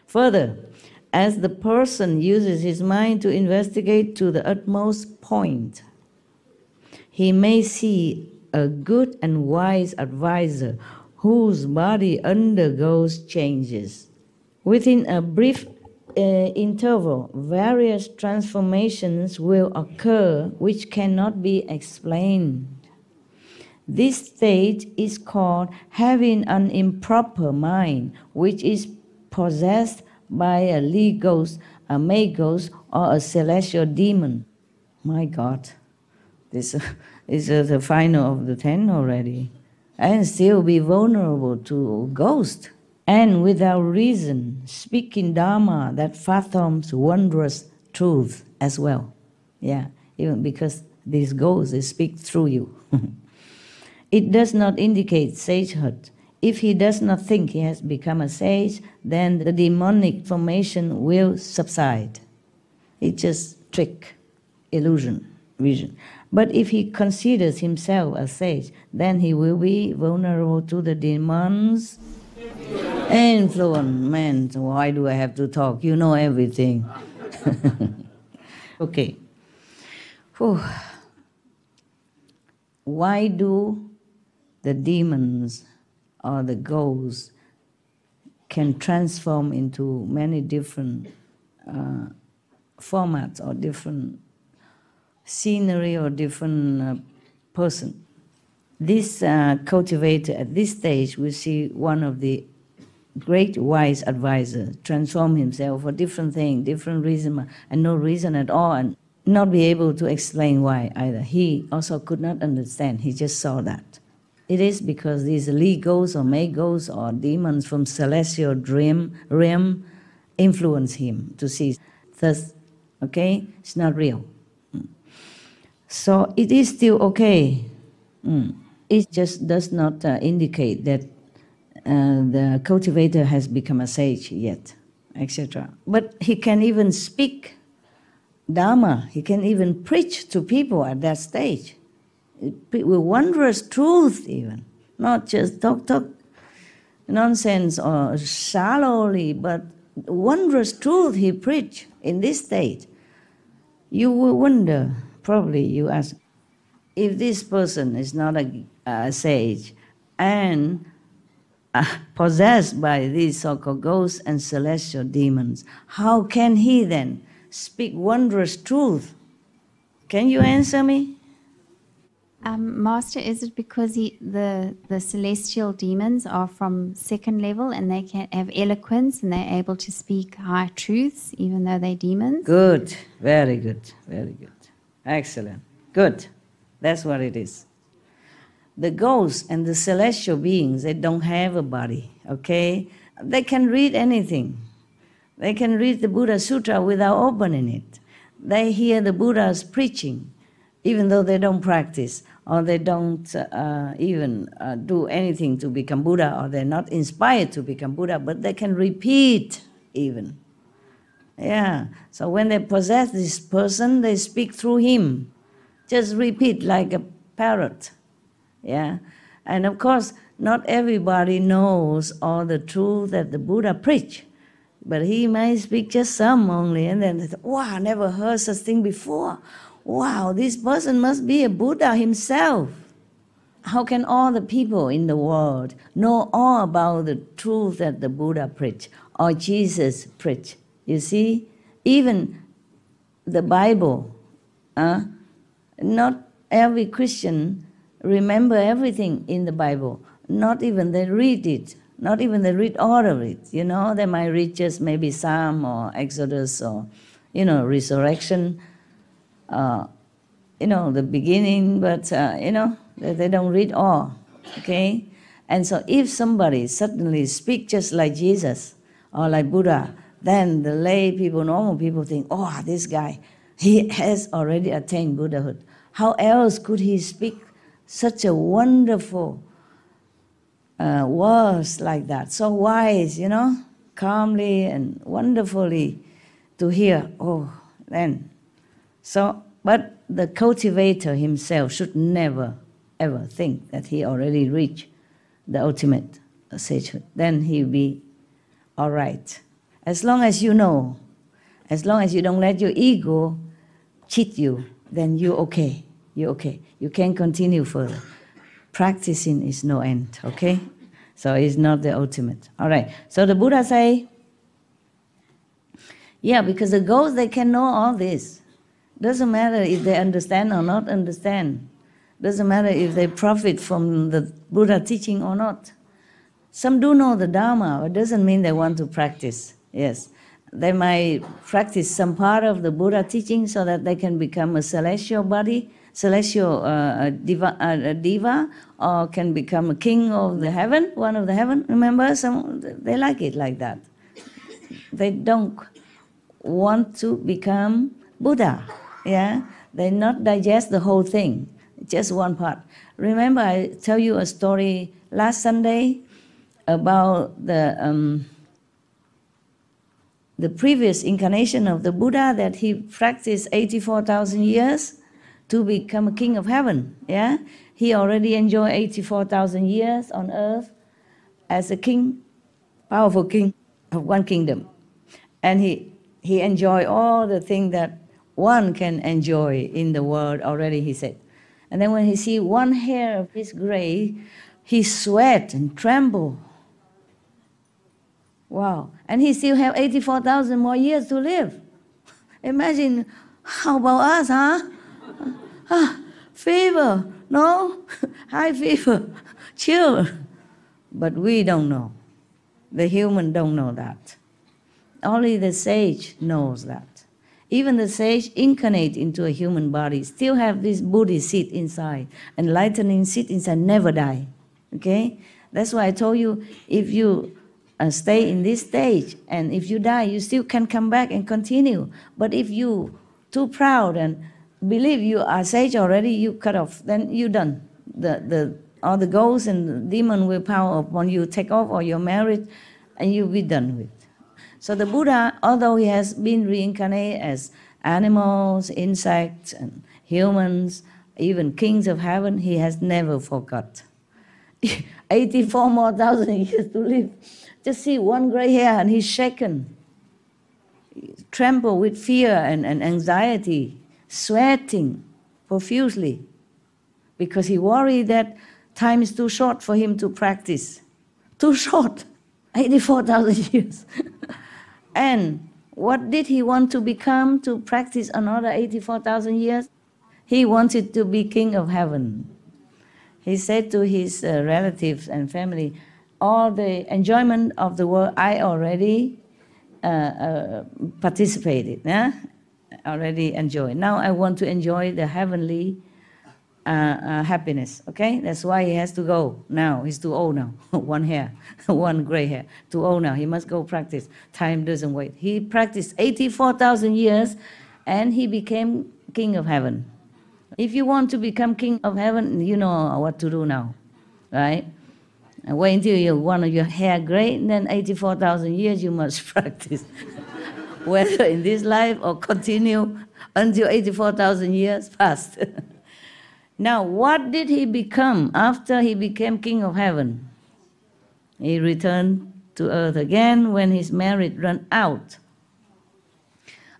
Further, as the person uses his mind to investigate to the utmost point, he may see a good and wise advisor whose body undergoes changes. Within a brief interval, various transformations will occur which cannot be explained. This state is called having an improper mind, which is possessed by a Lee ghost, a May ghost, or a celestial demon. My God, this is the final of the 10 already. And still be vulnerable to ghosts. And without reason, speaking Dharma that fathoms wondrous truth as well. Yeah, even because these ghosts, they speak through you. It does not indicate sagehood. If he does not think he has become a sage, then the demonic formation will subside. It's just trick, illusion, vision. But if he considers himself a sage, then he will be vulnerable to the demons' influence. Man, why do I have to talk? You know everything. Okay. Whew. Why do the demons or the ghosts can transform into many different formats or different scenery or different person? This cultivator at this stage will see one of the great wise advisors transform himself for different thing, different reason, and no reason at all, and not be able to explain why either. He also could not understand, he just saw that. It is because these Lee ghosts or May ghosts or demons from celestial realm influence him to see. Thus, okay, it's not real. So it is still okay. It just does not indicate that the cultivator has become a sage yet, etc. But he can even speak Dharma, he can even preach to people at that stage. With wondrous truth even, not just talk nonsense or shallowly, but wondrous truth he preached in this state. You will wonder, probably you ask, if this person is not a sage and possessed by these so-called ghosts and celestial demons, how can he then speak wondrous truth? Can you answer me? Master, is it because the celestial demons are from second level and they can have eloquence and they're able to speak high truths even though they're demons? Good, very good, very good. Excellent, good. That's what it is. The ghosts and the celestial beings, they don't have a body, okay? They can read anything. They can read the Buddha Sutra without opening it. They hear the Buddha's preaching, even though they don't practice, or they don't even do anything to become Buddha, or they're not inspired to become Buddha, but they can repeat even. Yeah, so when they possess this person, they speak through him. Just repeat like a parrot. Yeah, and of course, not everybody knows all the truth that the Buddha preached, but he may speak just some only, and then, wow, I never heard such thing before. Wow, this person must be a Buddha himself. How can all the people in the world know all about the truth that the Buddha preached or Jesus preached? You see, even the Bible, not every Christian remember everything in the Bible. Not even they read it. Not even they read all of it. You know, they might read just maybe Psalm or Exodus or, resurrection. The beginning, but, they don't read all, okay? And so if somebody suddenly speaks just like Jesus or like Buddha, then the lay people, normal people think, oh, this guy, he has already attained Buddhahood. How else could he speak such a wonderful words like that? So wise, calmly and wonderfully to hear, oh, then. So, but the cultivator himself should never, ever think that he already reached the ultimate sagehood. Then he'll be all right. As long as you know, as long as you don't let your ego cheat you, then you're okay. You're okay. You can continue further. Practicing is no end, okay? So it's not the ultimate. All right. So the Buddha say, yeah, because the ghosts, they can know all this. Doesn't matter if they understand or not understand. Doesn't matter if they profit from the Buddha teaching or not. Some do know the Dharma, but it doesn't mean they want to practice. Yes. They might practice some part of the Buddha teaching so that they can become a celestial body, celestial diva, or can become a king of the heaven, one of the heaven. Remember, some they like it like that. They don't want to become Buddha. Yeah, they not digest the whole thing, just one part. Remember, I tell you a story last Sunday about the previous incarnation of the Buddha, that he practiced 84,000 years to become a king of heaven. Yeah, he already enjoyed 84,000 years on earth as a king, powerful king of one kingdom, and he enjoyed all the things that one can enjoy in the world already, he said. And then when he see one hair of his gray, he sweat and tremble. Wow. And he still have 84,000 more years to live. Imagine, how about us, huh? Fever, no? High fever, chill. But we don't know. The human don't know that. Only the sage knows that. Even the sage incarnate into a human body still have this Buddhist seed inside, enlightening seed inside, never die. Okay? That's why I told you, if you stay in this stage and if you die, you still can come back and continue. But if you too proud and believe you are sage already, you cut off, then you're done. All the ghosts and the demon will power upon you, take off, or you're married, and you'll be done with. So the Buddha, although he has been reincarnated as animals, insects, and humans, even kings of heaven, he has never forgot. 84 more thousand years to live. Just see one gray hair and he's shaken, tremble with fear and anxiety, sweating profusely, because he worried that time is too short for him to practice. Too short, 84,000 years. And what did he want to become to practice another 84,000 years? He wanted to be king of heaven. He said to his relatives and family, all the enjoyment of the world I already participated, already enjoyed. Now I want to enjoy the heavenly happiness, okay? That's why he has to go now. He's too old now. One hair, one gray hair. Too old now. He must go practice. Time doesn't wait. He practiced 84,000 years and he became king of heaven. If you want to become king of heaven, you know what to do now, right? And wait until one of your hair gray, and then 84,000 years you must practice. Whether in this life or continue until 84,000 years passed. Now, what did he become after he became king of heaven? He returned to earth again when his merit ran out.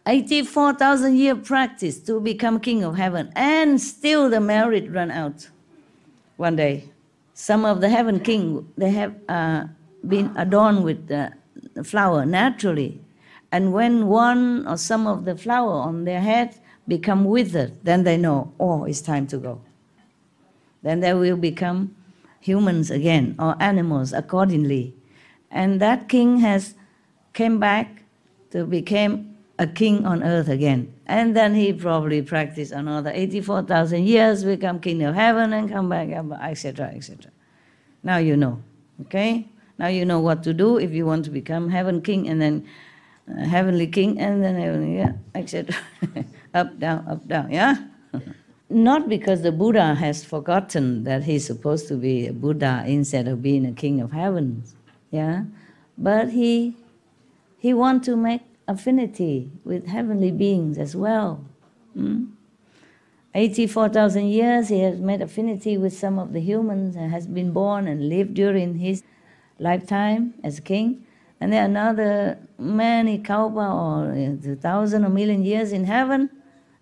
84,000 year practice to become king of heaven, and still the merit ran out. One day, some of the heaven king, they have been adorned with flower naturally. And when one or some of the flower on their head become withered, then they know, oh, it's time to go. Then they will become humans again, or animals accordingly. And that king has came back to become a king on earth again. And then he probably practiced another 84,000 years, become king of heaven, and come back, etc., etc. Now you know, okay? Now you know what to do if you want to become heaven king, and then heavenly king, and then heavenly, yeah, etc. Up, down, yeah? Not because the Buddha has forgotten that he's supposed to be a Buddha instead of being a king of heaven, yeah? But he wants to make affinity with heavenly beings as well. 84,000 years he has made affinity with some of the humans and has been born and lived during his lifetime as king. and then another many kalpa or 1,000 or million years in heaven,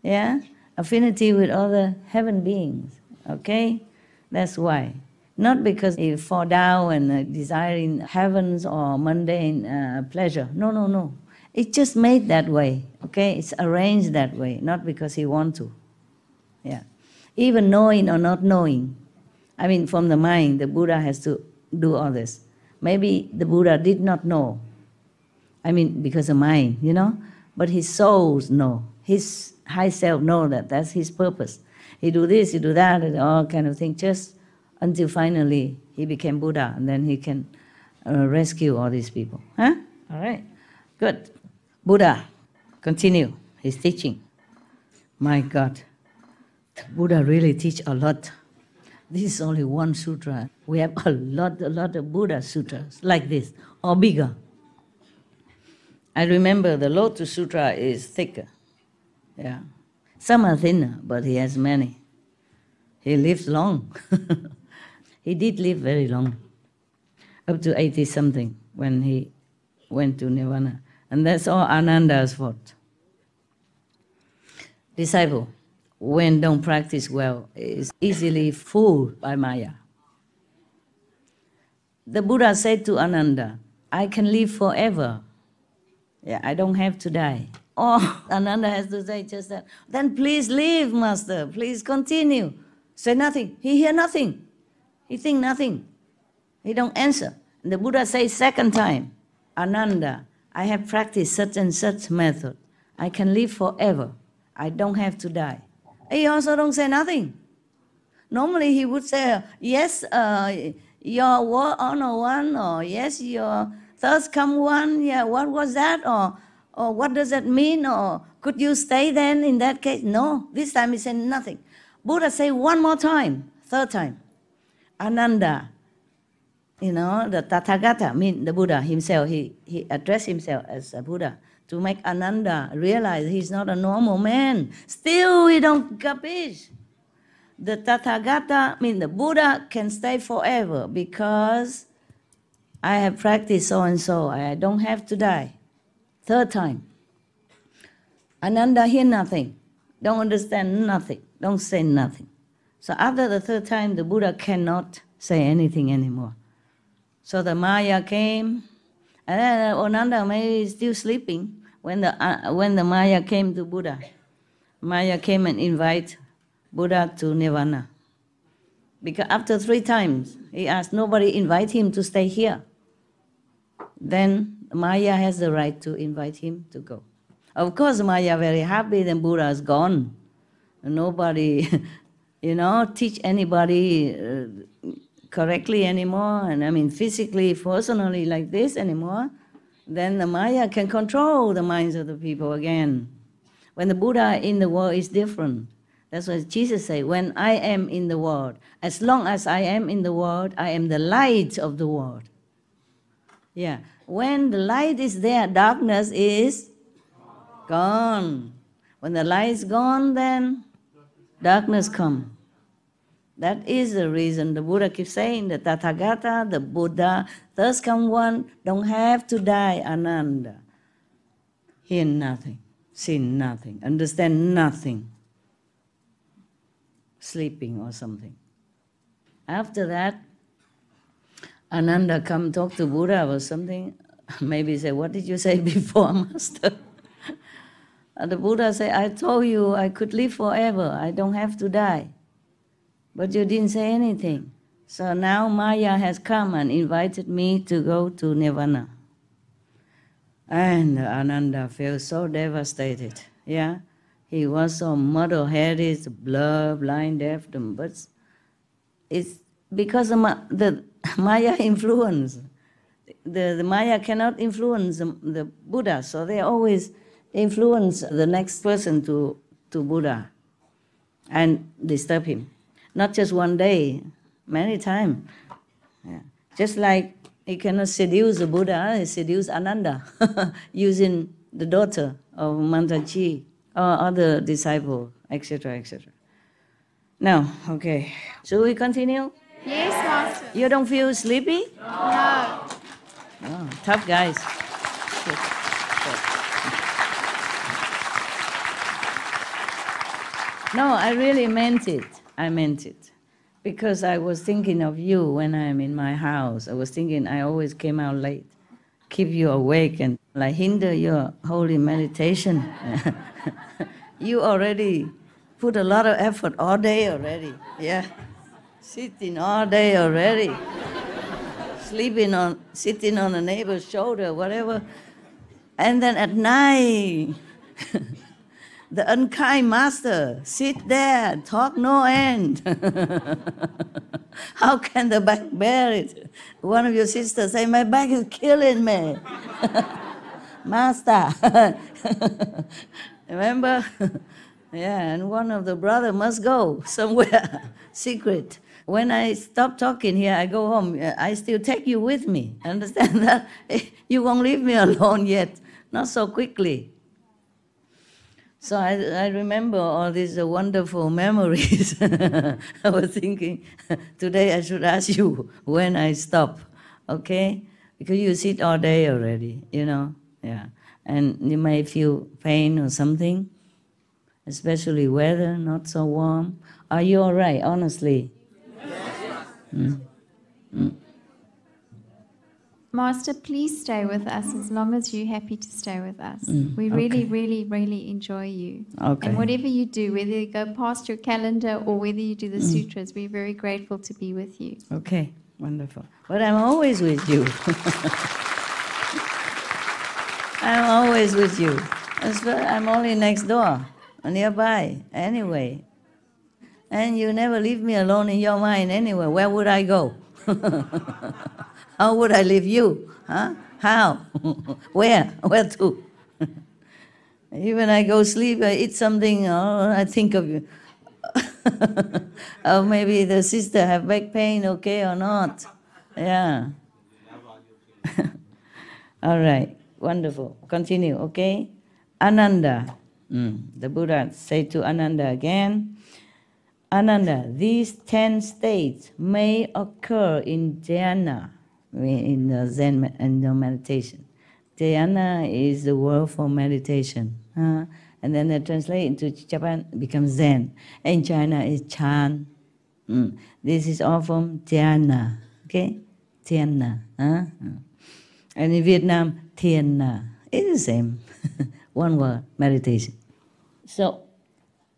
yeah, affinity with other heaven beings, okay? That's why. Not because he fall down and desiring heavens or mundane pleasure. No, no, no. It's just made that way, okay? It's arranged that way, not because he want to. Yeah. Even knowing or not knowing. I mean, from the mind, the Buddha has to do all this. Maybe the Buddha did not know. I mean, because of mind, you know? But his souls know. His high self know that that's his purpose. He do this, he do that, and all kind of thing, just until finally he became Buddha, and then he can rescue all these people. Huh? All right. Good. Buddha, continue his teaching. My God, the Buddha really teach a lot. This is only one sutra. We have a lot of Buddha sutras like this, or bigger. I remember the Lotus Sutra is thicker. Yeah. Some are thinner, but he has many. He lives long. He did live very long, up to 80-something when he went to Nirvana. And that's all Ananda's fault. Disciple, when don't practice well, is easily fooled by Maya. The Buddha said to Ananda, I can live forever. Yeah, I don't have to die. Oh, Ananda has to say just that. Then please live, Master. Please continue. Say nothing. He hear nothing. He think nothing. He don't answer. And the Buddha says second time, Ananda, I have practiced such and such method. I can live forever. I don't have to die. He also don't say nothing. Normally he would say, yes, your word honor one, or yes, your thirst come one. Yeah, what was that? Or what does that mean? Or could you stay then in that case? No, this time he said nothing. Buddha say one more time, third time. Ananda, you know, the Tathagata, mean the Buddha himself, he addressed himself as a Buddha to make Ananda realize he's not a normal man. Still, he don't capish. The Tathagata, mean the Buddha can stay forever because I have practiced so and so. I don't have to die. Third time. Ananda hear nothing, don't understand nothing, don't say nothing. So after the third time, the Buddha cannot say anything anymore. So the Maya came, and then Ananda may still sleeping when the Maya came to Buddha. Maya came and invite Buddha to Nirvana. Because after 3 times, he asked, nobody invite him to stay here. Then Maya has the right to invite him to go. Of course, Maya very happy, then Buddha is gone. Nobody, you know, teach anybody correctly anymore, and I mean physically, personally like this anymore. Then the Maya can control the minds of the people again. When the Buddha in the world is different. That's what Jesus said, when I am in the world, as long as I am in the world, I am the light of the world. Yeah. When the light is there, darkness is gone. When the light is gone, then darkness comes. That is the reason the Buddha keeps saying, the Tathagata, the Buddha, thus come one, don't have to die, Ananda. Hear nothing, see nothing, understand nothing. Sleeping or something. After that, Ananda come talk to Buddha or something. Maybe say, what did you say before, Master? And the Buddha say, I told you I could live forever. I don't have to die. But you didn't say anything. So now Maya has come and invited me to go to Nirvana. And Ananda felt so devastated. Yeah. He was so muddle-headed, blind, deaf, but it's because of the Maya influence. The Maya cannot influence the Buddha, so they always influence the next person to Buddha and disturb him. Not just one day, many times. Yeah. Just like he cannot seduce the Buddha, he seduced Ananda using the daughter of Mantaji or other disciple, etc., etc. Now, okay. Should we continue? Yes, Master. You don't feel sleepy? No. Oh, tough guys. Good. No, I really meant it. I meant it. Because I was thinking of you when I'm in my house. I was thinking I always came out late, keep you awake and like hinder your holy meditation. You already put a lot of effort all day already. Yeah. Sitting all day already. Sitting on a neighbor's shoulder, whatever. And then at night, the unkind master sit there, talk no end. How can the back bear it? One of your sisters say, my back is killing me. Master. Remember? Yeah, and one of the brother must go somewhere, secret. When I stop talking here, I go home. I still take you with me. Understand that? You won't leave me alone yet. Not so quickly. So I remember all these wonderful memories. I was thinking, today I should ask you when I stop, okay? Because you sit all day already, you know? Yeah. And you may feel pain or something, especially weather, not so warm. Are you all right, honestly? Yes. Master, please stay with us as long as you're happy to stay with us. We really, really, really enjoy you. Okay. And whatever you do, whether you go past your calendar or whether you do the sutras, we're very grateful to be with you. Okay, wonderful. But I'm always with you. I'm always with you. I'm only next door, nearby, anyway. And you never leave me alone in your mind anyway. Where would I go? How would I leave you? Huh? How? Where? Where to? Even I go sleep, I eat something, oh, I think of you. Or maybe the sister have back pain, okay or not? Yeah. All right, wonderful. Continue, okay? Ananda. The Buddha said to Ananda again, Ananda, these 10 states may occur in dhyana, in the Zen and the meditation. Dhyana is the word for meditation. And then they translate into Japan, it becomes Zen. In China, it's Chan. This is all from dhyana. Okay? Dhyana. And in Vietnam, Thiana. It's the same. One word, meditation. So,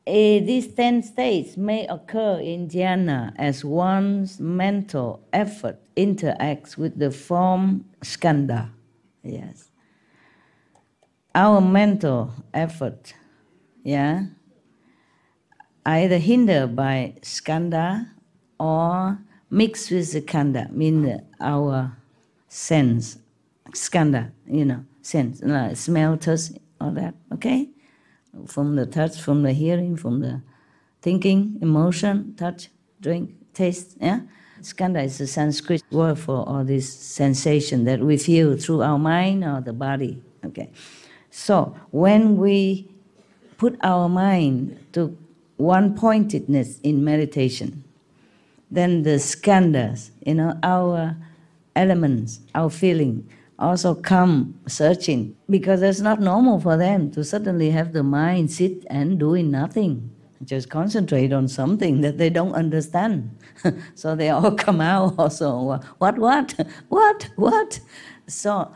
these 10 states may occur in dhyana as one's mental effort interacts with the form skandha. Yes. Our mental effort, yeah, either hindered by skandha or mixed with the khandha, meaning our sense, skandha, you know, sense, like smell, taste, all that, okay? From the touch, from the hearing, from the thinking, emotion, touch, drink, taste, yeah? Skandha is the Sanskrit word for all this sensation that we feel through our mind or the body, okay? So, when we put our mind to one-pointedness in meditation, then the skandhas, you know, our elements, our feeling, also come searching, because it's not normal for them to suddenly have the mind sit and doing nothing, just concentrate on something that they don't understand. So they all come out also, what? So,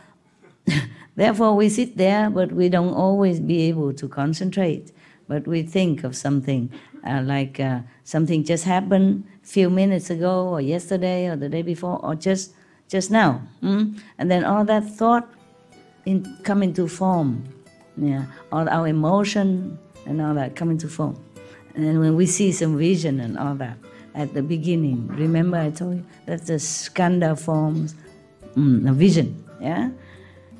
therefore we sit there, but we don't always be able to concentrate. But we think of something, like something just happened a few minutes ago, or yesterday, or the day before, or just now. And then all that thought come into form. Yeah, all our emotion and all that come into form. And then when we see some vision and all that at the beginning, remember I told you that's the skandha forms a vision. Yeah.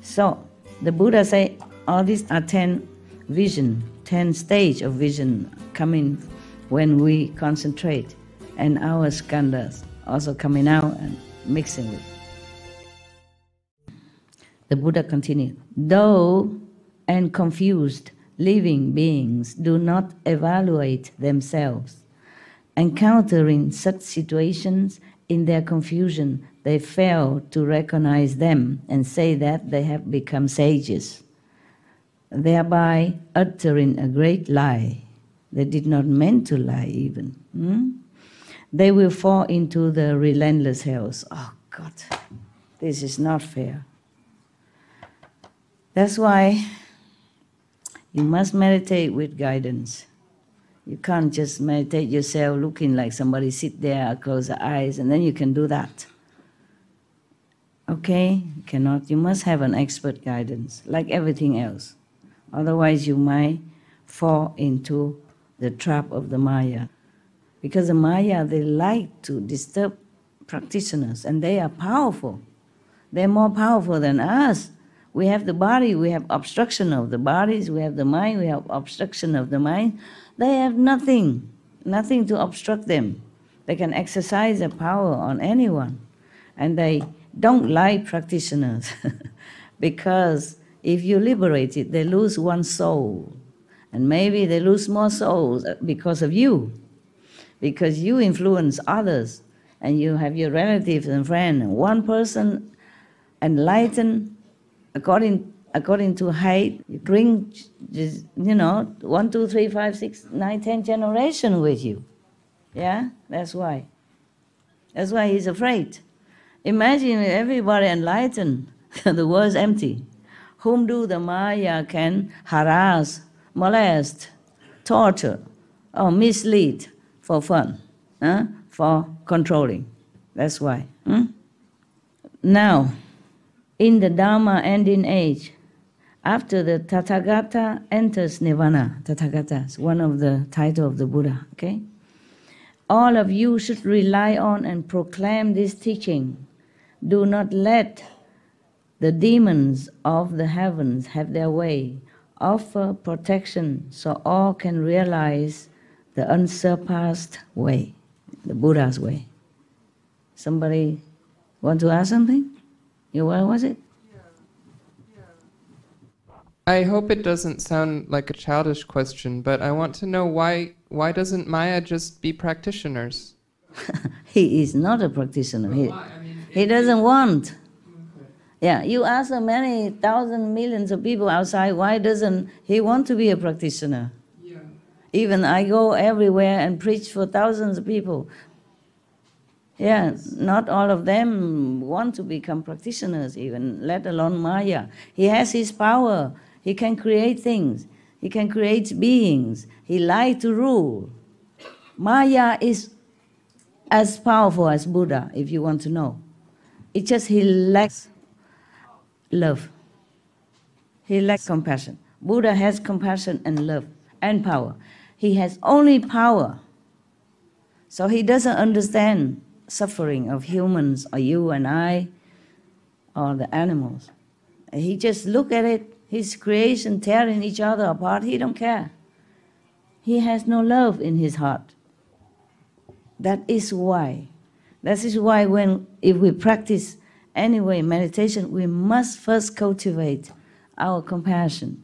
So the Buddha say all these are 10 vision, 10 stage of vision coming when we concentrate, and our skandhas also coming out and mixing with. The Buddha continued, though and confused living beings do not evaluate themselves, encountering such situations in their confusion, they fail to recognize them and say that they have become sages, thereby uttering a great lie. They did not mean to lie even. They will fall into the relentless hells. Oh God, this is not fair. That's why you must meditate with guidance. You can't just meditate yourself looking like somebody sit there, close the eyes, and then you can do that. Okay? You cannot. You must have an expert guidance, like everything else. Otherwise you might fall into the trap of the Maya. Because the Maya, they like to disturb practitioners, and they are powerful. They're more powerful than us. We have the body, we have obstruction of the bodies, we have the mind, we have obstruction of the mind. They have nothing to obstruct them. They can exercise their power on anyone. And they don't like practitioners because if you liberate it, they lose one soul. And maybe they lose more souls because of you. Because you influence others and you have your relatives and friends. One person enlightened according to height, you bring, 1, 2, 3, 5, 6, 9, 10 generations with you. Yeah, that's why. That's why he's afraid. Imagine everybody enlightened, the world is empty. Whom do the Maya can harass, molest, torture, or mislead for fun, for controlling. That's why. Now, in the Dharma ending age, after the Tathagata enters Nirvana, Tathagata is one of the titles of the Buddha, okay? All of you should rely on and proclaim this teaching. Do not let the demons of the heavens have their way. Offer protection so all can realize the unsurpassed way, the Buddha's way. Somebody want to ask something? What was it? I hope it doesn't sound like a childish question, but I want to know why doesn't Maya just be practitioners? He is not a practitioner. He doesn't want. Yeah, you ask many thousands, millions of people outside, why doesn't he want to be a practitioner? Yeah. Even I go everywhere and preach for thousands of people. Yeah, not all of them want to become practitioners even, let alone Maya. He has his power. He can create things. He can create beings. He likes to rule. Maya is as powerful as Buddha, if you want to know. It's just he lacks love. He lacks compassion. Buddha has compassion and love and power. He has only power. So he doesn't understand suffering of humans or you and I or the animals. He just look at it, his creation tearing each other apart, he don't care. He has no love in his heart. That is why if we practice anyway meditation, we must first cultivate our compassion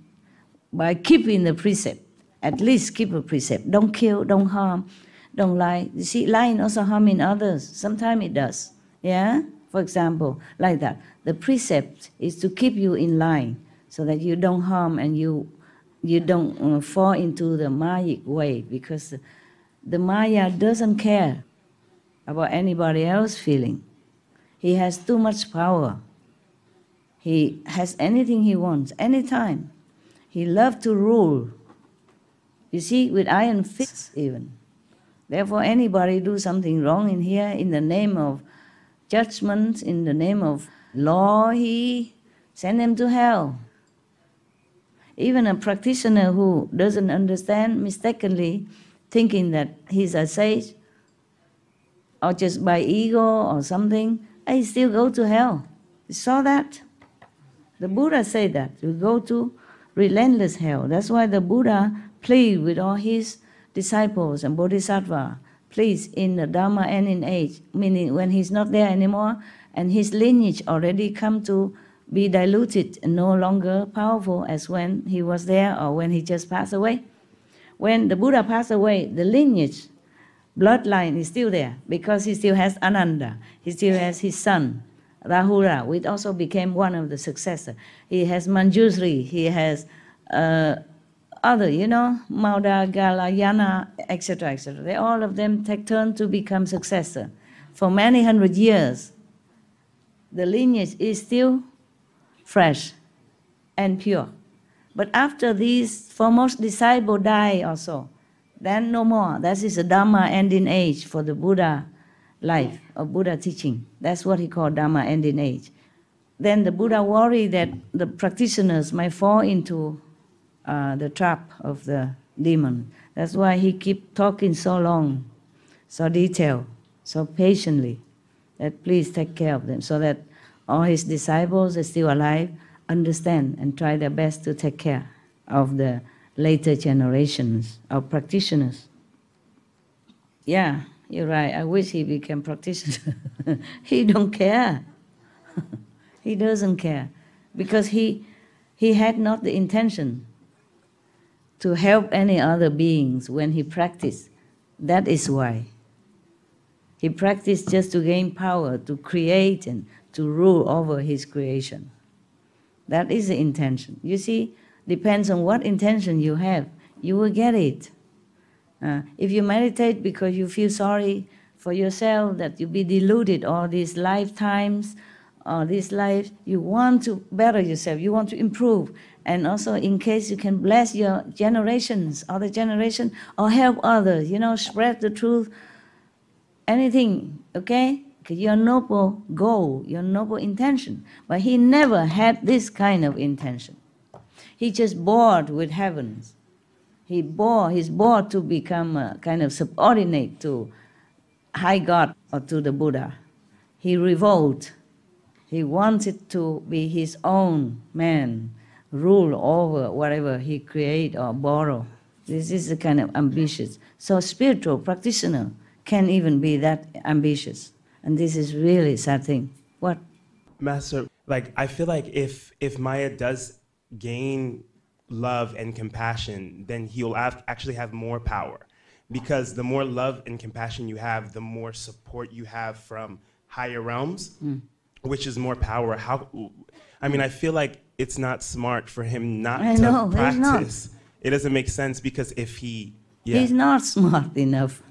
by keeping the precept. At least keep a precept. Don't kill, don't harm, don't lie. You see, lying also harming others. Sometimes it does. Yeah? For example, like that. The precept is to keep you in line so that you don't harm and you don't fall into the Mayic way, because the Maya doesn't care about anybody else's feeling. He has too much power. He has anything he wants, anytime. He loves to rule. You see, with iron fist even. Therefore, anybody do something wrong in here, in the name of judgment, in the name of law, he send them to hell. Even a practitioner who doesn't understand, mistakenly thinking that he's a sage, or just by ego or something, he still go to hell. You saw that? The Buddha said that. You go to relentless hell. That's why the Buddha plead with all his disciples and bodhisattva, please, in the Dharma ending age, meaning when he's not there anymore and his lineage already come to be diluted and no longer powerful as when he was there or when he just passed away. When the Buddha passed away, the lineage bloodline is still there because he still has Ananda. He still has his son, Rahula, which also became one of the successors. He has Manjusri, he has other, Mauda, Galayana, etc., etc. They all of them take turn to become successor. For many hundred years, the lineage is still fresh and pure. But after these foremost disciples die also, then no more. That is the Dhamma ending age for the Buddha life or Buddha teaching. That's what he called Dhamma ending age. Then the Buddha worried that the practitioners might fall into the trap of the demon. That's why he keep talking so long, so detailed, so patiently, that please take care of them, so that all his disciples are still alive, understand and try their best to take care of the later generations of practitioners. Yeah, you're right. I wish he became practitioner. He don't care. He doesn't care because he had not the intention to help any other beings when he practiced. That is why. He practiced just to gain power, to create and to rule over his creation. That is the intention. You see, depends on what intention you have, you will get it. If you meditate because you feel sorry for yourself, that you be deluded all these lifetimes, or this life, you want to better yourself, you want to improve, and also in case you can bless your generations, other generation, or help others, spread the truth, anything, okay? Your noble goal, your noble intention. But he never had this kind of intention. He just bored with heavens. He's bored to become a kind of subordinate to high God or to the Buddha. He revolted. He wanted to be his own man, rule over whatever he create or borrow. This is the kind of ambitious. So spiritual practitioner can't even be that ambitious. And this is really sad thing. What? Master, I feel like if Maya does gain love and compassion, then he'll actually have more power. Because the more love and compassion you have, the more support you have from higher realms, which is more power. I feel like it's not smart for him not to practice. It doesn't make sense because if he... Yeah. He's not smart enough.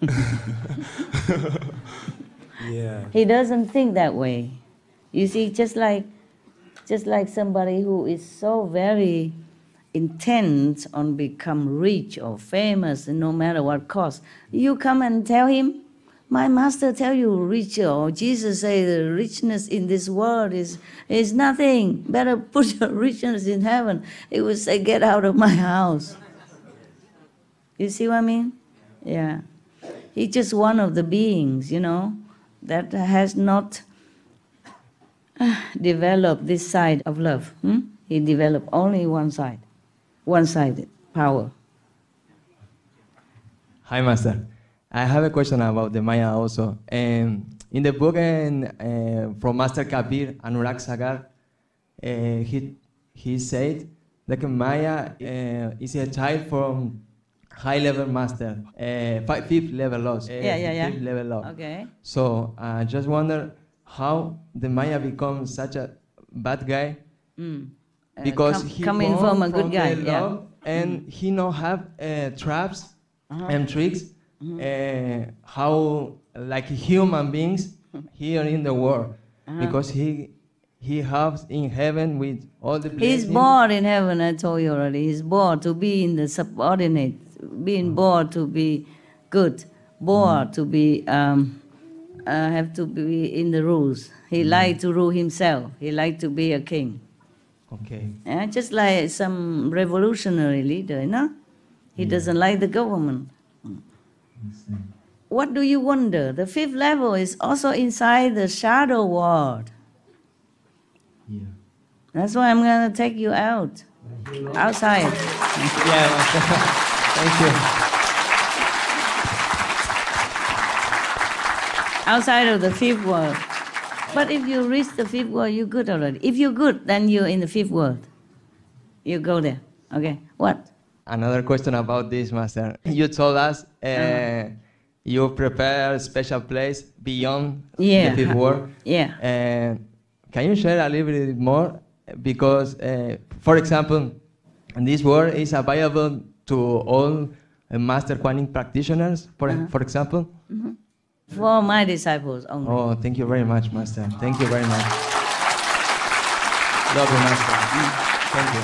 Yeah. He doesn't think that way. You see, just like somebody who is so very intent on become rich or famous, no matter what cost, you come and tell him, my master tell you richer, or Jesus say the richness in this world is nothing. Better put your richness in heaven. He would say, get out of my house. You see what I mean? Yeah. He's just one of the beings, that has not developed this side of love. He developed only one side, one-sided power. Hi, Master. I have a question about the Maya also. In the book from Master Kabir, Anurag Sagar, he said that Maya is a child from high-level master, fifth level loss. Fifth level loss. Okay. So I just wonder how the Maya becomes such a bad guy because he coming from a good guy, love, and he not have traps and tricks. How like human beings here in the world, because he has in heaven with all the blessings. He's born in heaven, I told you already. He's born to be in the subordinate, being born to be good, born to be have to be in the rules. He liked to rule himself. He liked to be a king. Okay. Just like some revolutionary leader, He doesn't like the government. What do you wonder? The fifth level is also inside the shadow world. Yeah. That's why I'm going to take you out, outside. Yeah, thank you. Outside of the fifth world. But if you reach the fifth world, you're good already. If you're good, then you're in the fifth world. You go there. Okay, what? Another question about this, Master. You told us you prepare a special place beyond Yeah. the fifth world. Yeah. Can you share a little bit more? Because, for example, this word is available to all master Kuan practitioners, for example. For my disciples only. Oh, thank you very much, Master. Thank you very much. Love you, Master. Thank you.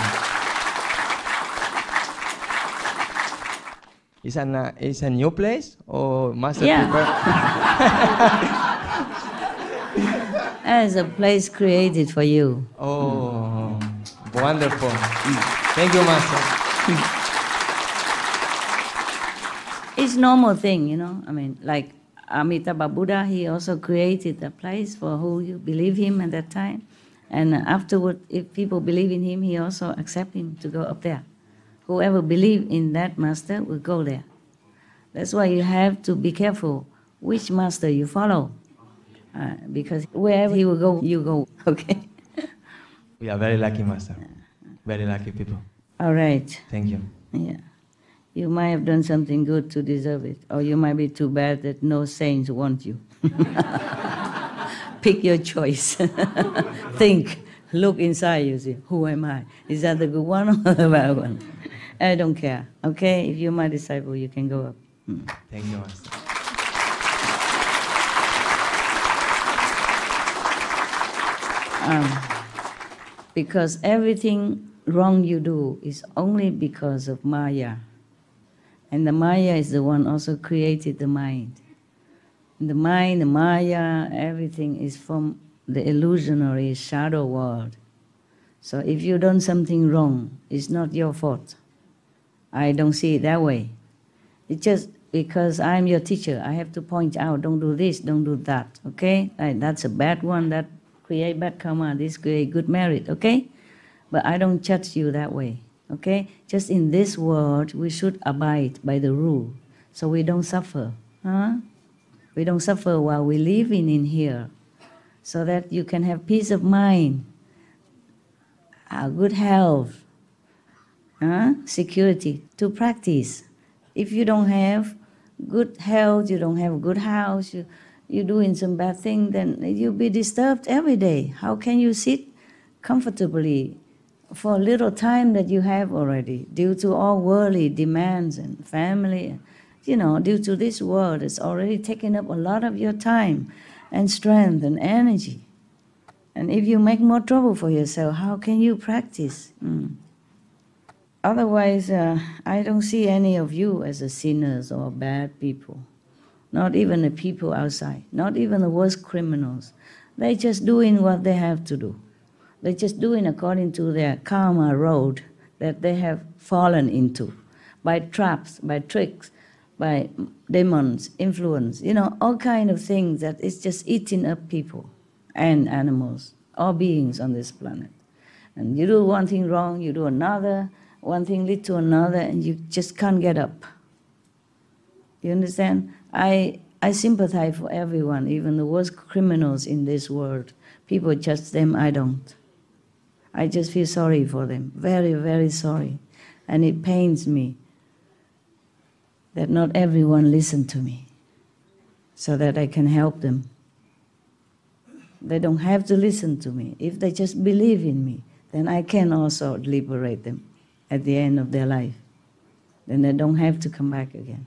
It's a new place, or Master? Yeah. As a place created for you. Oh, wonderful. Thank you, Master. It's normal thing, you know. I mean, like Amitabha Buddha, he also created a place for who you believe him at that time. And afterward, if people believe in him, he also accept him to go up there. Whoever believe in that master will go there. That's why you have to be careful which master you follow. Because wherever he will go, you go, okay? We are very lucky, Master. Very lucky people. All right. Thank you. Yeah. You might have done something good to deserve it, or you might be too bad that no saints want you. Pick your choice. Think, look inside you, see, who am I? Is that the good one or the bad one? I don't care, okay? If you're my disciple, you can go up. Thank you, Master. Because everything wrong you do is only because of Maya. And the Maya is the one also created the mind. The mind, the Maya, everything is from the illusionary shadow world. So if you done something wrong, it's not your fault. I don't see it that way. It's just because I'm your teacher, I have to point out, don't do this, don't do that, okay? That's a bad one, that create bad karma, this create good merit, okay? But I don't judge you that way, okay? Just in this world, we should abide by the rule, so we don't suffer, huh? We don't suffer while we living in here, so that you can have peace of mind, good health, security to practice. If you don't have good health, you don't have a good house, you're doing some bad thing, then you'll be disturbed every day. How can you sit comfortably for a little time that you have already due to all worldly demands and family? You know, due to this world, it's already taken up a lot of your time and strength and energy. And if you make more trouble for yourself, how can you practice? Otherwise, I don't see any of you as a sinners or bad people. Not even the people outside, not even the worst criminals. They're just doing what they have to do. They're just doing according to their karma road that they have fallen into by traps, by tricks, by demons, influence, you know, all kind of things that is just eating up people and animals, all beings on this planet. And you do one thing wrong, you do another, one thing lead to another, and you just can't get up. You understand? I sympathize for everyone, even the worst criminals in this world. People judge them, I don't. I just feel sorry for them, very, very sorry. And it pains me that not everyone listened to me so that I can help them. They don't have to listen to me. If they just believe in me, then I can also liberate them at the end of their life. Then they don't have to come back again.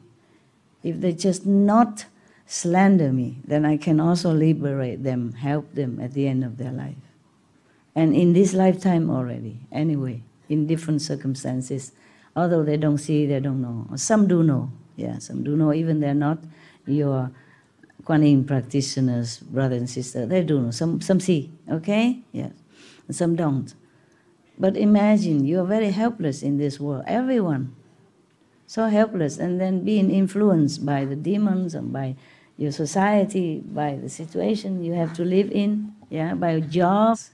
If they just not slander me, then I can also liberate them, help them at the end of their life. And in this lifetime already, anyway, in different circumstances, although they don't see, they don't know. Some do know, yeah, some do know, even they're not your Kuan Yin practitioners, brothers and sisters, they do know. Some see, okay? Yes, and some don't. But imagine, you're very helpless in this world, everyone. So helpless, and then being influenced by the demons and by your society, by the situation you have to live in, yeah, by jobs,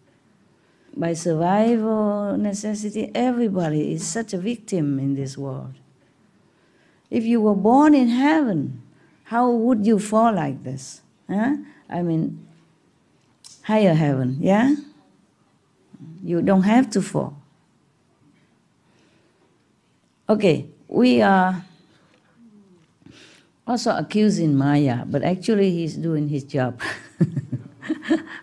by survival necessity. Everybody is such a victim in this world. If you were born in heaven, how would you fall like this? Huh? I mean, higher heaven, yeah? You don't have to fall. Okay, we are also accusing Maya, but actually he's doing his job.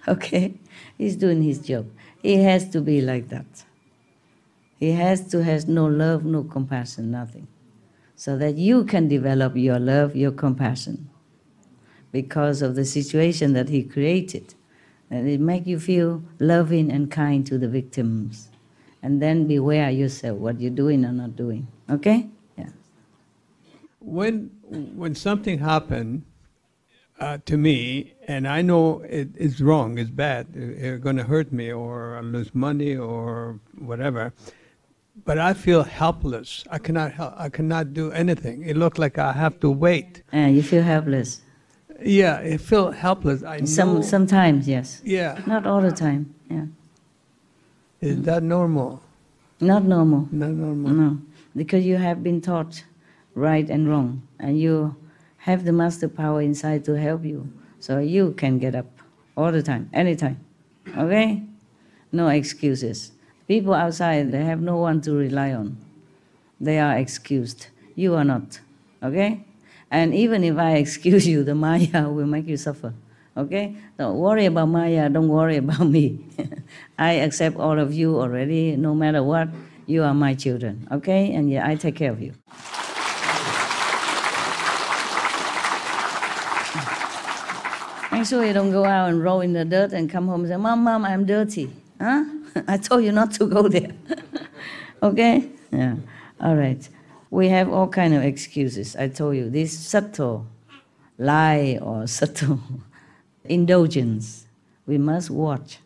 Okay? He's doing his job. He has to be like that. He has to have no love, no compassion, nothing. So that you can develop your love, your compassion. Because of the situation that he created. And it makes you feel loving and kind to the victims. And then beware yourself what you're doing or not doing. Okay? Yeah. When something happened to me, and I know it's wrong, it's bad, it's going to hurt me, or I lose money, or whatever, but I feel helpless. I cannot help. I cannot do anything. It looks like I have to wait. You feel helpless. Yeah, I feel helpless. I know. Sometimes, yes. Yeah. Not all the time. Yeah. Is that normal? Not normal. Not normal. No, because you have been taught right and wrong, and you have the master power inside to help you, so you can get up all the time, anytime. Okay? No excuses. People outside, they have no one to rely on. They are excused. You are not. Okay? And even if I excuse you, the Maya will make you suffer. Okay? Don't worry about Maya, don't worry about me. I accept all of you already, no matter what. You are my children. Okay? And yeah, I take care of you. Make sure you don't go out and roll in the dirt and come home and say, Mom, I'm dirty. Huh? I told you not to go there. Okay? Yeah. All right. We have all kind of excuses. I told you, this subtle lie or subtle indulgence, we must watch.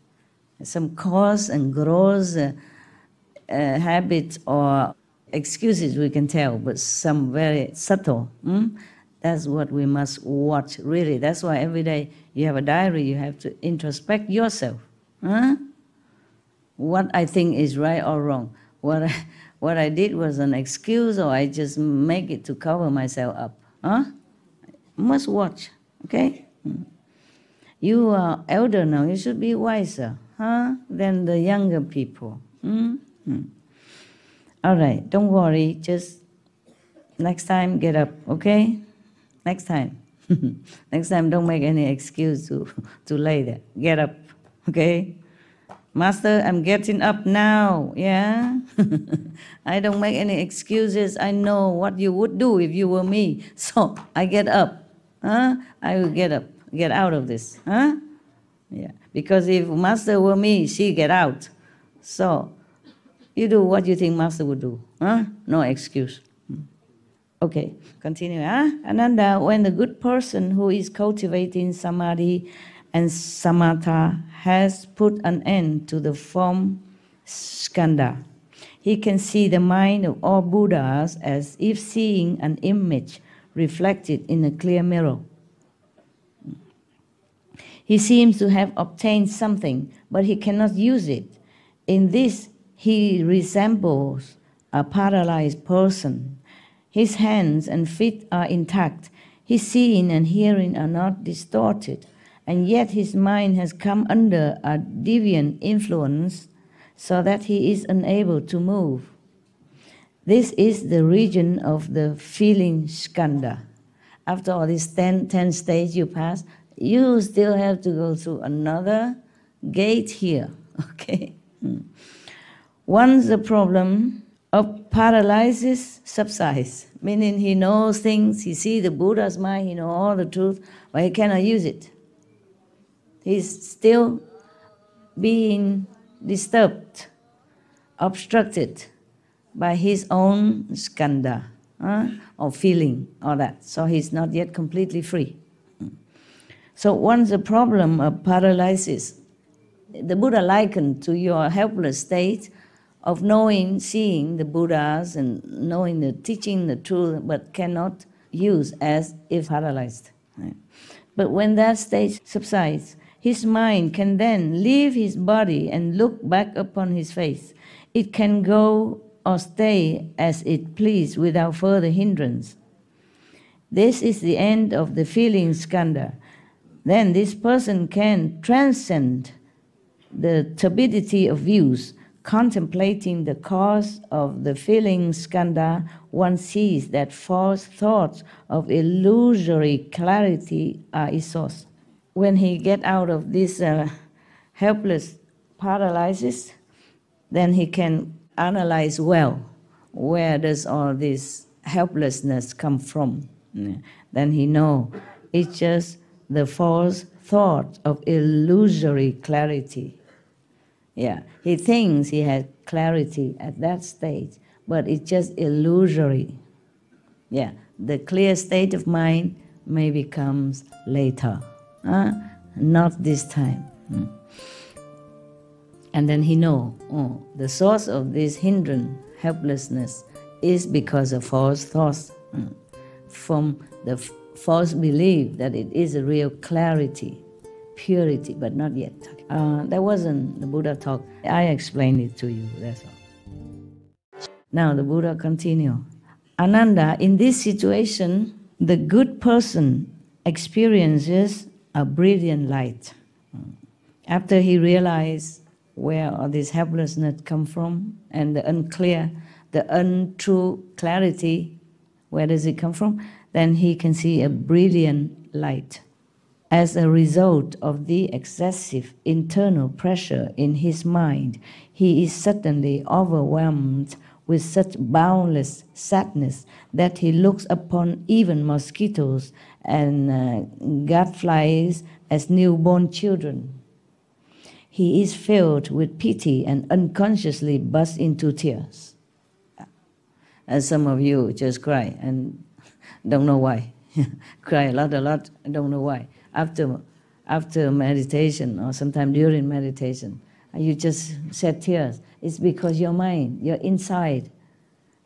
Some coarse and gross habits or excuses we can tell, but some very subtle. That's what we must watch, really. That's why every day you have a diary, you have to introspect yourself. What I think is right or wrong. What I did was an excuse, or I just make it to cover myself up. Must watch, okay? You are elder now, you should be wiser than the younger people. All right, don't worry, just next time get up, okay? Next time. Next time don't make any excuse to lay there. Get up, okay? Master, I'm getting up now, yeah? I don't make any excuses. I know what you would do if you were me. So I get up. I will get up, get out of this. Yeah. Because if Master were me, she get out. So you do what you think Master would do. No excuse. Okay, continue. Ananda, when the good person who is cultivating samadhi and samatha has put an end to the form skandha, he can see the mind of all Buddhas as if seeing an image reflected in a clear mirror. He seems to have obtained something, but he cannot use it. In this, he resembles a paralyzed person. His hands and feet are intact. His seeing and hearing are not distorted. And yet his mind has come under a deviant influence so that he is unable to move. This is the region of the feeling skandha. After all these 10 stages you pass, you still have to go through another gate here, okay? Once the problem of paralysis subsides, meaning he knows things, he sees the Buddha's mind, he knows all the truth, but he cannot use it. He's still being disturbed, obstructed by his own skandha, or feeling, all that. So he's not yet completely free. So once the problem of paralysis, the Buddha likened to your helpless state of knowing, seeing the Buddhas and knowing the teaching, the truth, but cannot use as if paralyzed. But when that state subsides, his mind can then leave his body and look back upon his face. It can go or stay as it please without further hindrance. This is the end of the feeling skandha. Then this person can transcend the turbidity of views, contemplating the cause of the feeling skandha, one sees that false thoughts of illusory clarity are its source. When he get out of this helpless paralysis, then he can analyze well, where does all this helplessness come from? Then he know it's just the false thought of illusory clarity. Yeah, he thinks he has clarity at that stage, but it's just illusory. Yeah, the clear state of mind maybe comes later, not this time. And then he know, oh, the source of this hindrance, helplessness, is because of false thoughts, from the false belief that it is a real clarity, purity, but not yet. That wasn't the Buddha talk. I explained it to you, that's all. Now the Buddha continue. Ananda, in this situation, the good person experiences a brilliant light. After he realized where all this helplessness come from and the unclear, the untrue clarity, where does it come from? Then he can see a brilliant light. As a result of the excessive internal pressure in his mind, he is suddenly overwhelmed with such boundless sadness that he looks upon even mosquitoes and gadflies as newborn children. He is filled with pity and unconsciously bursts into tears. And some of you just cry and don't know why. Cry a lot, don't know why. After meditation or sometime during meditation, you just shed tears. It's because your mind, your inside,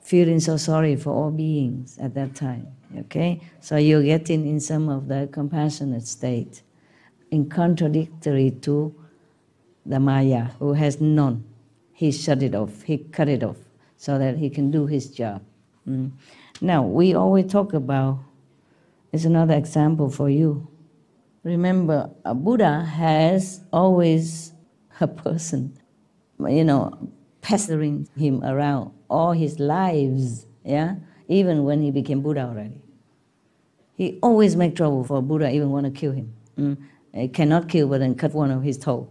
feeling so sorry for all beings at that time. Okay? So you're getting in some of the compassionate state, in contradictory to the Maya, who has none. He shut it off, he cut it off, so that he can do his job. Now, we always talk about, it's another example for you. Remember, a Buddha has always a person, pestering him around all his lives, yeah? Even when he became Buddha already. He always make trouble for Buddha, even want to kill him. He cannot kill, but then cut one of his toe,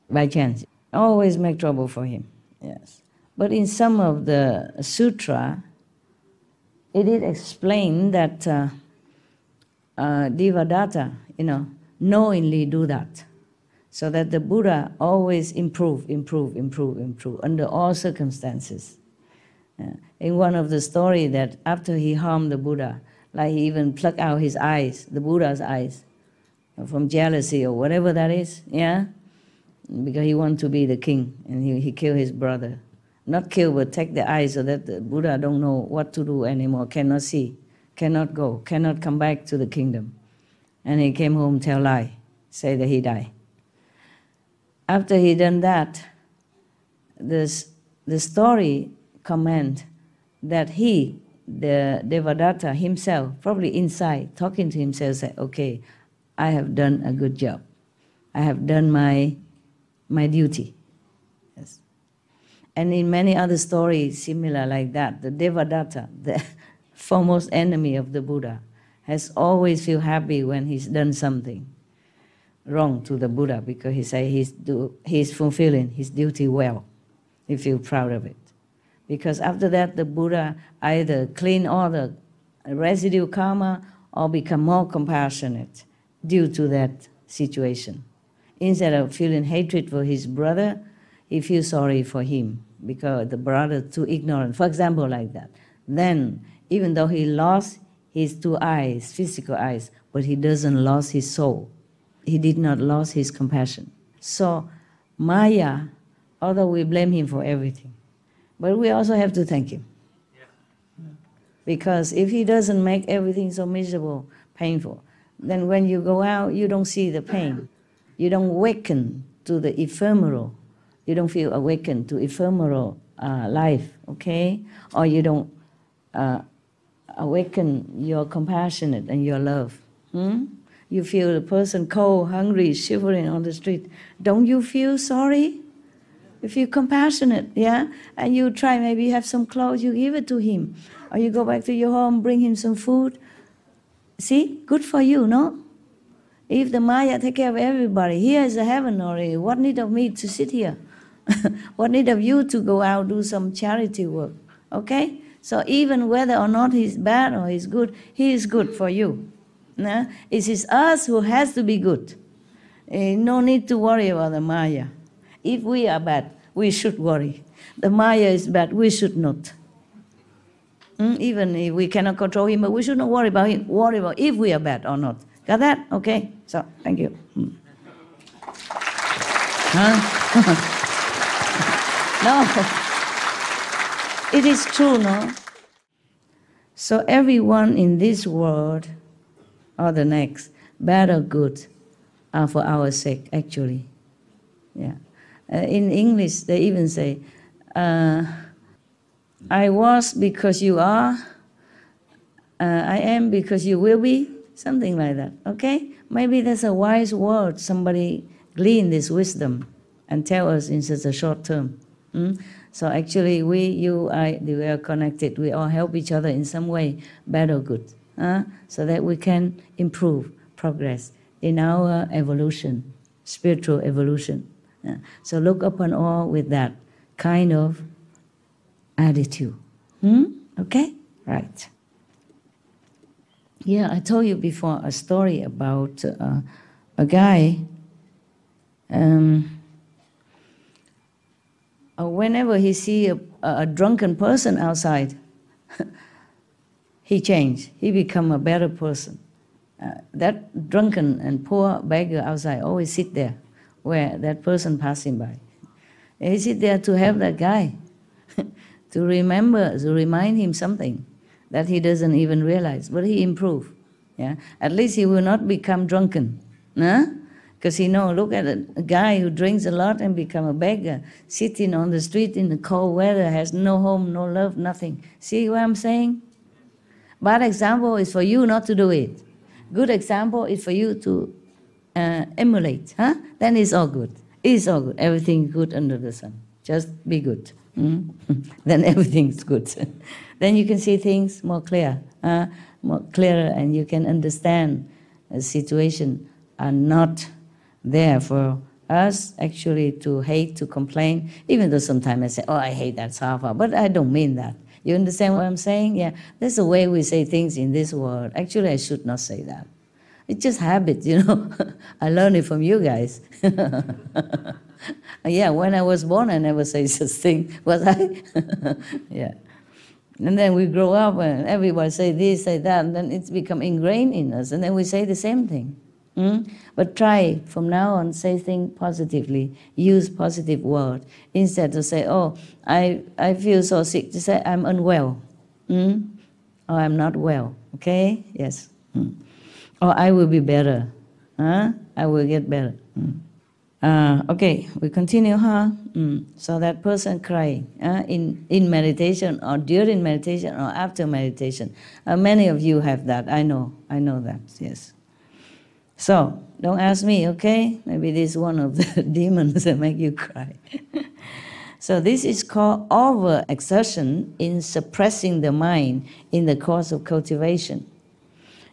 by chance. Always make trouble for him, yes. But in some of the sutra, it is explained that Devadatta, knowingly do that, so that the Buddha always improve under all circumstances. In one of the story that after he harmed the Buddha, like he even plucked out his eyes, the Buddha's eyes, from jealousy or whatever that is, yeah? Because he wanted to be the king, and he killed his brother. Not kill, but take the eyes so that the Buddha don't know what to do anymore, cannot see, cannot go, cannot come back to the kingdom. And he came home, tell lie, say that he died. After he done that, the story comment that he, the Devadatta himself, probably inside, talking to himself, said, okay, I have done a good job. I have done my duty. Yes. And in many other stories similar like that, the Devadatta, the foremost enemy of the Buddha, has always feel happy when he's done something wrong to the Buddha, because he say he's fulfilling his duty well. He feel proud of it. Because after that, the Buddha either clean all the residue karma or become more compassionate due to that situation. Instead of feeling hatred for his brother, he feels sorry for him because the brother too ignorant. For example, like that. Then, even though he lost his two eyes, physical eyes, but he doesn't lose his soul. He did not lose his compassion. So, Maya, although we blame him for everything, but we also have to thank him. Because if he doesn't make everything so miserable, painful, then when you go out, you don't see the pain. You don't awaken to the ephemeral. You don't feel awakened to ephemeral life, okay? Or you don't awaken your compassionate and your love. You feel the person cold, hungry, shivering on the street. Don't you feel sorry? If you're compassionate, yeah, and you try, maybe you have some clothes, you give it to him. Or you go back to your home, bring him some food. See, good for you, no? If the Maya take care of everybody, here is a heaven already. What need of me to sit here? What need of you to go out, do some charity work? Okay? So even whether or not he's bad or he's good, he is good for you. No? It is us who has to be good. No need to worry about the Maya. If we are bad, we should worry. The Maya is bad, we should not. Even if we cannot control him, but we should not worry about him. Worry about if we are bad or not. Got that? Okay. So, thank you. Huh? No. It is true, no? So everyone in this world or the next, bad or good, are for our sake, actually. Yeah. In English, they even say, I was because you are, I am because you will be, something like that, okay? Maybe that's a wise word. Somebody glean this wisdom and tell us in such a short term. So actually, we, you, I, we are connected. We all help each other in some way, bad or good, so that we can improve, progress in our evolution, spiritual evolution. So look upon all with that kind of attitude. Okay? Right. Yeah, I told you before a story about a guy. Whenever he see a drunken person outside, he changed. He become a better person. That drunken and poor beggar outside always sit there where that person passing by. He sit there to help that guy, to remember, to remind him something that he doesn't even realize, but he improved. Yeah? At least he will not become drunken. Because he know, look at a guy who drinks a lot and become a beggar, sitting on the street in the cold weather, has no home, no love, nothing. See what I'm saying? Bad example is for you not to do it. Good example is for you to emulate. Then it's all good. It's all good. Everything good under the sun. Just be good. Then everything's good. Then you can see things more clear, more clearer, and you can understand the situation are not there for us actually to hate, to complain, even though sometimes I say, oh, I hate that Safa, but I don't mean that. You understand what I'm saying? Yeah, that's the way we say things in this world. Actually, I should not say that. It's just habit, you know. I learned it from you guys. Yeah, when I was born, I never say such thing, was I? Yeah. And then we grow up and everybody say this, say that, and then it's become ingrained in us, and then we say the same thing. But try from now on, say things positively, use positive word, instead to say, oh, I feel so sick, to say I'm unwell, or I'm not well, okay? Yes. Or I will be better, I will get better. Okay, we continue, So that person crying in meditation or during meditation or after meditation. Many of you have that, I know that, yes. So, don't ask me, okay? Maybe this is one of the demons that make you cry. So this is called overexertion in suppressing the mind in the course of cultivation.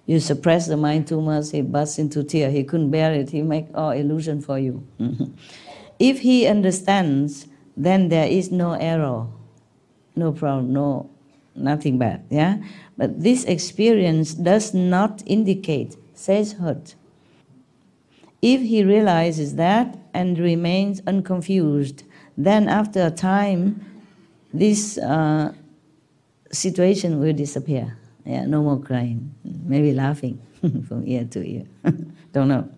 You suppress the mind too much, he bursts into tears. He couldn't bear it. He make all illusion for you. If he understands, then there is no error, no problem, nothing bad. Yeah. But this experience does not indicate sagehood. If he realizes that and remains unconfused, then after a time, this situation will disappear. Yeah, no more crying, maybe laughing from ear to ear. Don't know.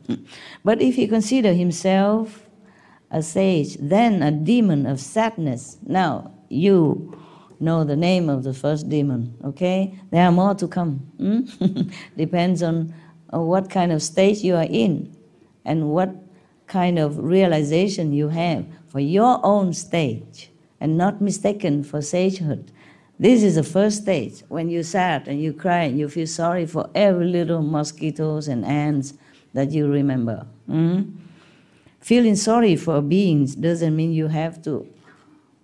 But if he considers himself a sage, then a demon of sadness. Now, you know the name of the first demon, okay? There are more to come. Depends on what kind of stage you are in and what kind of realization you have for your own stage and not mistaken for sagehood. This is the first stage, when you're sad and you cry and you feel sorry for every little mosquitoes and ants that you remember. Feeling sorry for beings doesn't mean you have to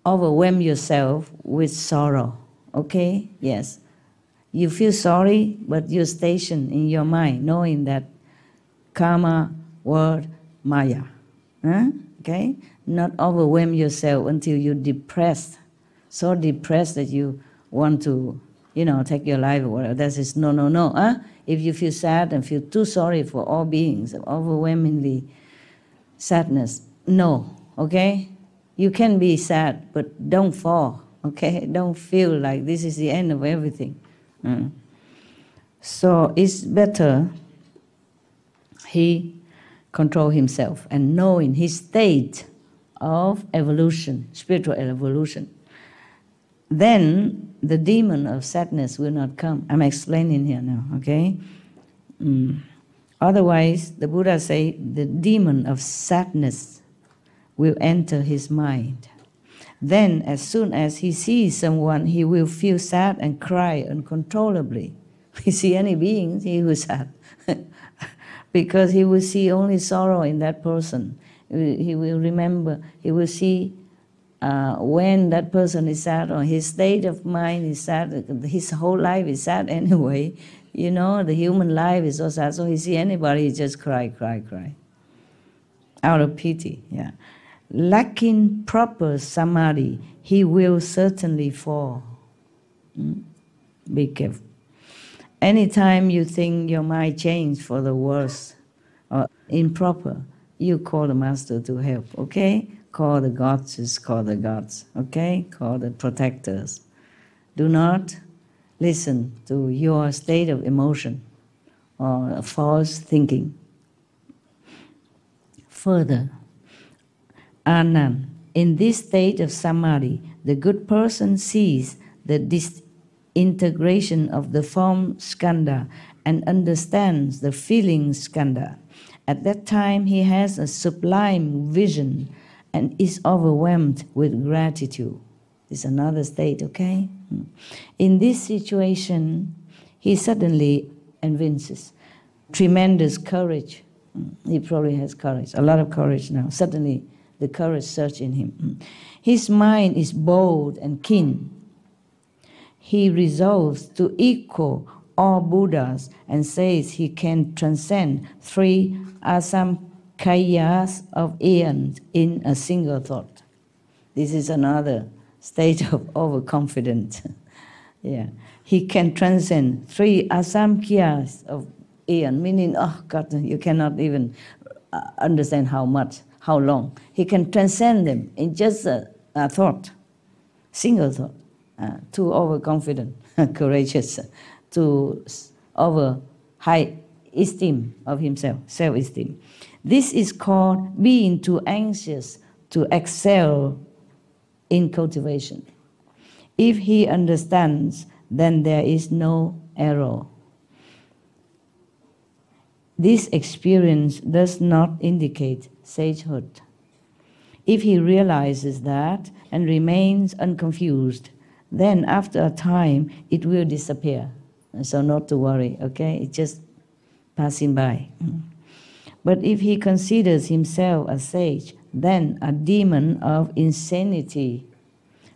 overwhelm yourself with sorrow. Okay? Yes. You feel sorry, but you're stationed in your mind, knowing that karma, word, maya. Huh? Okay? Not overwhelm yourself until you're depressed. So depressed that you want to, take your life or whatever. That is no, no, no. Huh? If you feel sad and feel too sorry for all beings, overwhelmingly sadness, no. Okay? You can be sad, but don't fall. Okay? Don't feel like this is the end of everything. So it's better he control himself and knowing his state of evolution, spiritual evolution. Then the demon of sadness will not come. I'm explaining here now, okay? Otherwise, the Buddha say the demon of sadness will enter his mind. Then, as soon as he sees someone, he will feel sad and cry uncontrollably. He see any beings, he will sad. Because he will see only sorrow in that person. He will remember, he will see when that person is sad or his state of mind is sad, his whole life is sad anyway. The human life is so sad, so he see anybody, he just cry, cry, cry. Out of pity, yeah. Lacking proper samadhi, he will certainly fall. Be careful. Anytime you think your mind changed for the worse or improper, you call the master to help, okay? Call the gods, call the gods, okay? Call the protectors. Do not listen to your state of emotion or false thinking. Further, Anand, in this state of samadhi, the good person sees the disintegration of the form skandha and understands the feeling skandha. At that time, he has a sublime vision and is overwhelmed with gratitude. It's another state, okay? In this situation, he suddenly evinces tremendous courage. He probably has courage, a lot of courage now. Suddenly, the courage surges in him. His mind is bold and keen. He resolves to equal all Buddhas and says he can transcend 3 asamkhayas of aeons in a single thought. This is another state of overconfidence. Yeah. He can transcend 3 asamkhayas of aeon, meaning, oh God, you cannot even understand how much, how long. He can transcend them in just a thought, single thought. Too overconfident, courageous, too over high esteem of himself, self-esteem. This is called being too anxious to excel in cultivation. If he understands, then there is no error. This experience does not indicate sagehood. If he realizes that and remains unconfused, then after a time it will disappear. So not to worry, okay? It's just passing by. But if he considers himself a sage, then a demon of insanity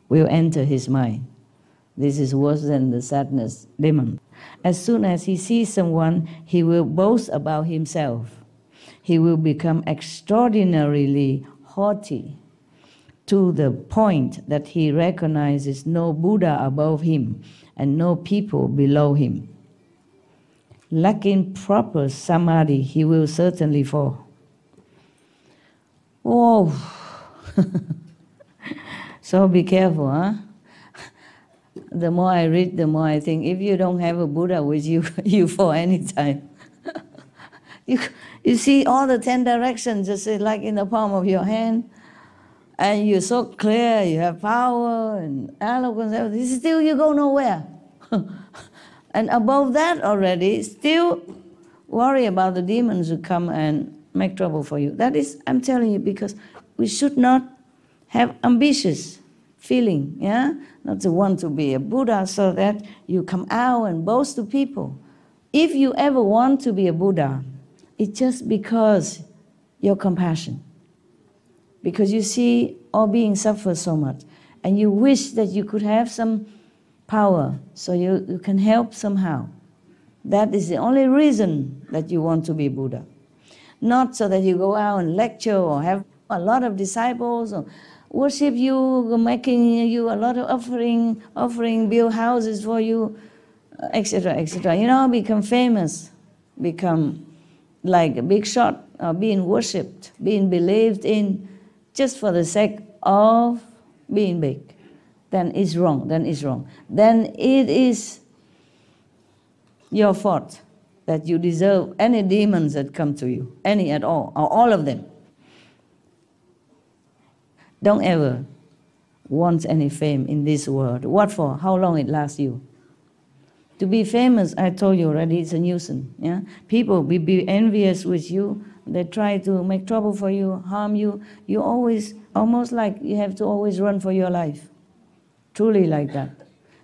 will enter his mind. This is worse than the sadness demon. As soon as he sees someone, he will boast about himself. He will become extraordinarily haughty to the point that he recognizes no Buddha above him and no people below him. Lacking proper samadhi, he will certainly fall. Oh, so be careful, huh? The more I read, the more I think, if you don't have a Buddha with you, you fall anytime. You see all the 10 directions just like in the palm of your hand, and you're so clear, you have power and eloquence, everything. Still you go nowhere. And above that already, still worry about the demons who come and make trouble for you. That is, I'm telling you, because we should not have ambitious feeling, yeah? Not to want to be a Buddha so that you come out and boast to people. If you ever want to be a Buddha, it's just because your compassion. because you see all beings suffer so much, and you wish that you could have some power so you can help somehow. That is the only reason that you want to be Buddha. Not so that you go out and lecture or have a lot of disciples or worship you, making you a lot of offering, build houses for you, etc., etc. You know, become famous, become like a big shot, being worshipped, being believed in, just for the sake of being big. Then it's wrong, then it's wrong. Then it is your fault that you deserve any demons that come to you, any at all, or all of them. Don't ever want any fame in this world. What for? How long it lasts you? To be famous, I told you already, it's a nuisance. Yeah? People will be envious with you. They try to make trouble for you, harm you. You always, almost like you have to always run for your life. Truly like that.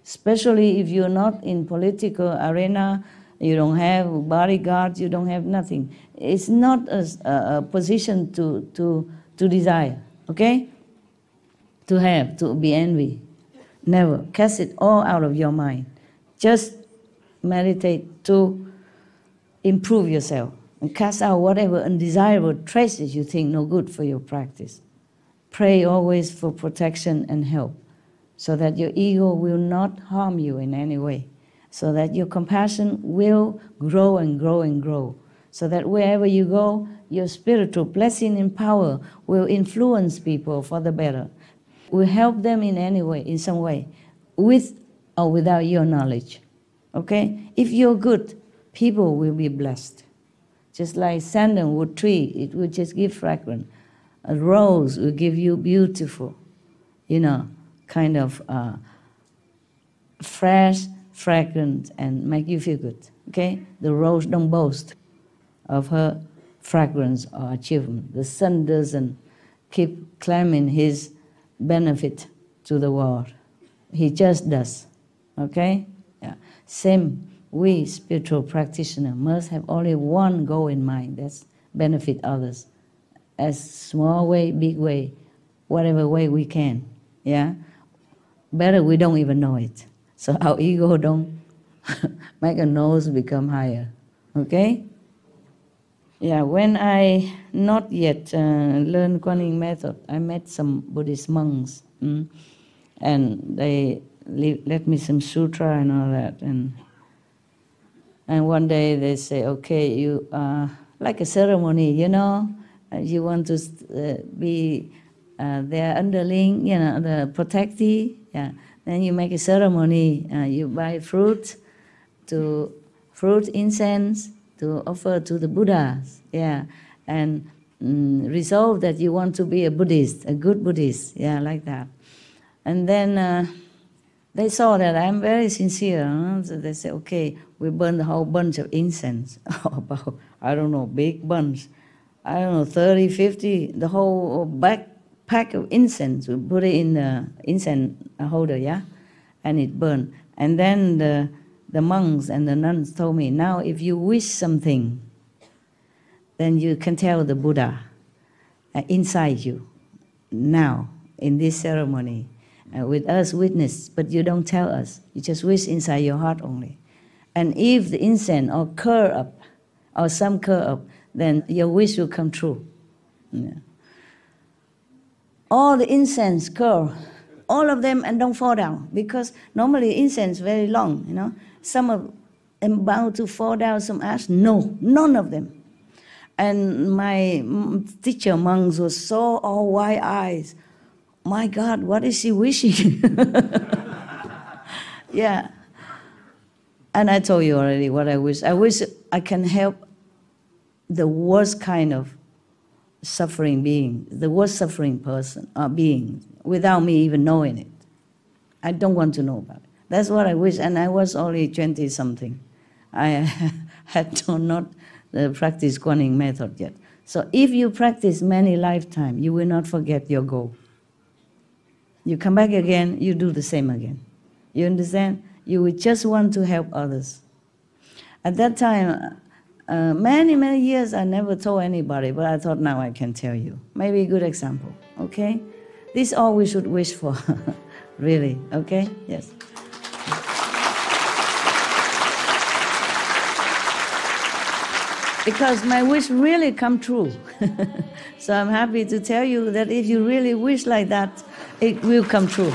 Especially if you're not in political arena, you don't have bodyguards, you don't have nothing. It's not a position to desire, okay? To have, to be envy. Never. Cast it all out of your mind. Just meditate to improve yourself and cast out whatever undesirable traces you think no good for your practice. Pray always for protection and help so that your ego will not harm you in any way, so that your compassion will grow and grow and grow, so that wherever you go, your spiritual blessing and power will influence people for the better, will help them in any way, in some way, with or without your knowledge. Okay? If you're good, people will be blessed. Just like sandalwood tree, it will just give fragrance. A rose will give you beautiful, you know, kind of fresh fragrance and make you feel good. Okay? The rose don't boast of her fragrance or achievement. The sun doesn't keep claiming his benefit to the world. He just does. Okay? Yeah. Same, we spiritual practitioners must have only one goal in mind, that's benefit others. As small way, big way, whatever way we can. Yeah? Better we don't even know it. So our ego don't make a nose become higher. Okay? Yeah, when I not yet learned Kuan Yin method, I met some Buddhist monks. And they let me some sutra and all that. And one day they say, okay, you like a ceremony, you know, you want to be their underling, you know, the protectee. Yeah. Then you make a ceremony. You buy fruit, incense to offer to the Buddhas. Yeah, and resolve that you want to be a Buddhist, a good Buddhist. Yeah, like that. And then they saw that I'm very sincere. So they say, okay, we burn the whole bunch of incense. About, I don't know, big bunch. I don't know, 30, 50, the whole backpack of incense. We put it in the incense holder, yeah? And it burned. And then the monks and the nuns told me, now if you wish something, then you can tell the Buddha inside you, now, in this ceremony. With us witness, but you don't tell us. You just wish inside your heart only. And if the incense or curl up, or some curl up, then your wish will come true. Yeah. All the incense curl, all of them, and don't fall down, because normally incense very long, you know. Some of them about to fall down, some ash. No, none of them. And my teacher monks were so all wide eyes. My God, what is she wishing? Yeah. And I told you already what I wish. I wish I can help the worst kind of suffering being, the worst suffering person or being, without me even knowing it. I don't want to know about it. That's what I wish. And I was only 20-something. I had not practiced Kuan Yin method yet. So if you practice many lifetimes, you will not forget your goal. You come back again, you do the same again. You understand? You will just want to help others. At that time, Many years I never told anybody, but I thought now I can tell you. Maybe a good example, okay? This is all we should wish for, really, okay? Yes. Because my wish really come true. So I'm happy to tell you that if you really wish like that, it will come true.